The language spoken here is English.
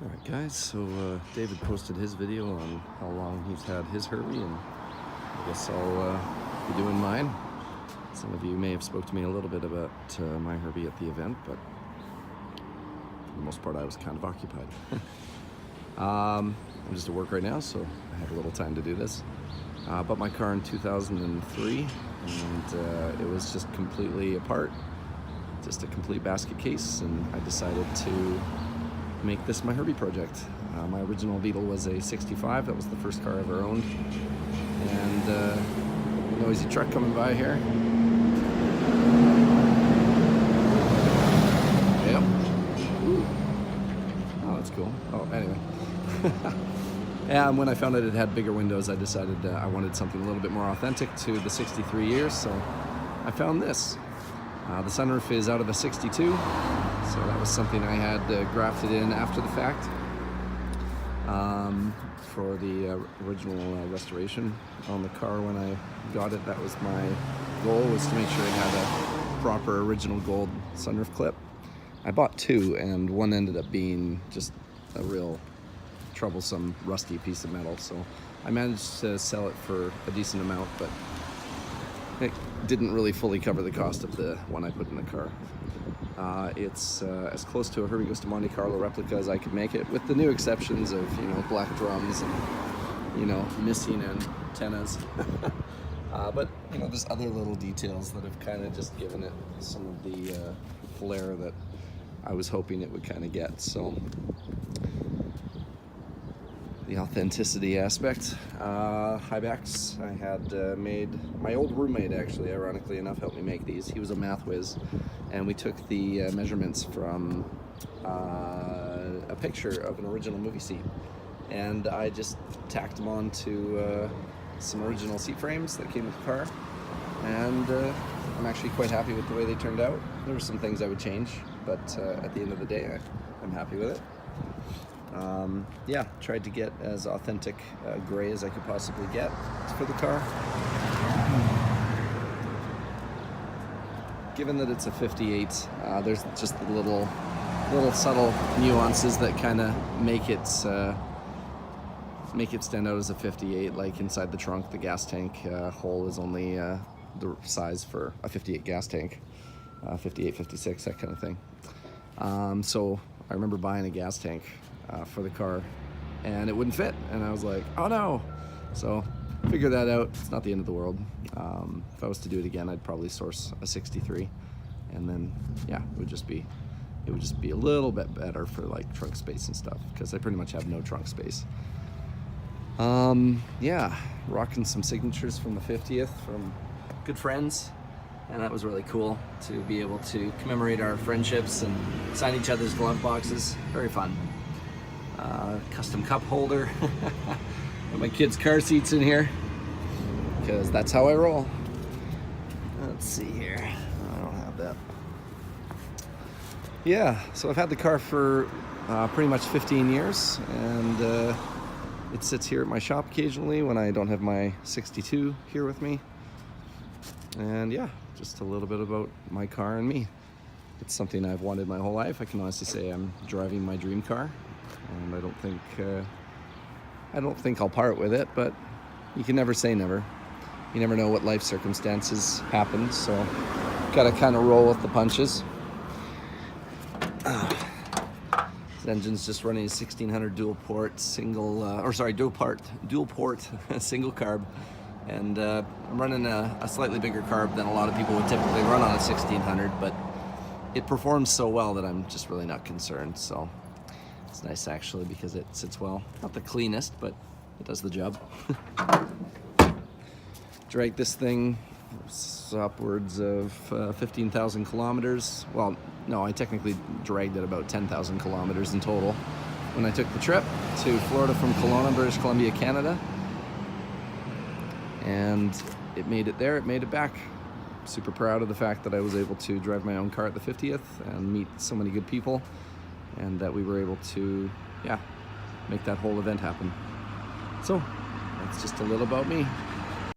Alright guys, so David posted his video on how long he's had his Herbie, and I guess I'll be doing mine. Some of you may have spoke to me a little bit about my Herbie at the event, but for the most part I was kind of occupied. I'm just at work right now, so I have a little time to do this. Bought my car in 2003, and it was just completely apart, just a complete basket case, and I decided to make this my Herbie project. My original Beetle was a 65. That was the first car I ever owned. And a noisy truck coming by here. Yep. Ooh. Oh, that's cool. Oh, anyway. And when I found out it had bigger windows, I decided I wanted something a little bit more authentic to the 63 years, so I found this. The sunroof is out of a 62, so that was something I had grafted in after the fact for the original restoration on the car when I got it. That was my goal, was to make sure it had a proper original gold sunroof clip. I bought two, and one ended up being just a real troublesome, rusty piece of metal, so I managed to sell it for a decent amount, but it didn't really fully cover the cost of the one I put in the car. It's as close to a Herbie Goes to Monte Carlo replica as I could make it, with the new exceptions of, you know, black drums and, you know, missing antennas. But, you know, there's other little details that have kind of just given it some of the flair that I was hoping it would kind of get. So the authenticity aspect. High backs. I had made, my old roommate actually, ironically enough, helped me make these. He was a math whiz, and we took the measurements from a picture of an original movie seat, and I just tacked them on to some original seat frames that came with the car, and I'm actually quite happy with the way they turned out. There were some things I would change, but at the end of the day, I'm happy with it. Yeah, tried to get as authentic gray as I could possibly get for the car. Given that it's a 58, there's just the little subtle nuances that kind of make it stand out as a 58. Like inside the trunk, the gas tank hole is only the size for a 58 gas tank, 58, 56, that kind of thing. So I remember buying a gas tank for the car, and it wouldn't fit, and I was like, oh no. So figure that out. It's not the end of the world. If I was to do it again, I'd probably source a 63, and then yeah, it would just be a little bit better for like trunk space and stuff, because I pretty much have no trunk space. Yeah, rocking some signatures from the 50th from good friends, and that was really cool to be able to commemorate our friendships and sign each other's glove boxes. Very fun. Custom cup holder. Got my kids' car seats in here, because that's how I roll. Let's see here. I don't have that. Yeah, so I've had the car for pretty much 15 years, and it sits here at my shop occasionally when I don't have my 62 here with me. And yeah, just a little bit about my car and me. It's something I've wanted my whole life. I can honestly say I'm driving my dream car, and I don't think I'll part with it, but you can never say never. You never know what life circumstances happen, so gotta kind of roll with the punches. This engine's just running a 1600 dual port single carb, and I'm running a slightly bigger carb than a lot of people would typically run on a 1600, but it performs so well that I'm just really not concerned. So it's nice actually, because it sits well. Not the cleanest, but it does the job. Drag this thing upwards of 15,000 kilometers. Well, no, I technically dragged it about 10,000 kilometers in total when I took the trip to Florida from Kelowna, British Columbia, Canada. And it made it there, it made it back. Super proud of the fact that I was able to drive my own car at the 50th and meet so many good people, and that we were able to, yeah, make that whole event happen. So that's just a little about me.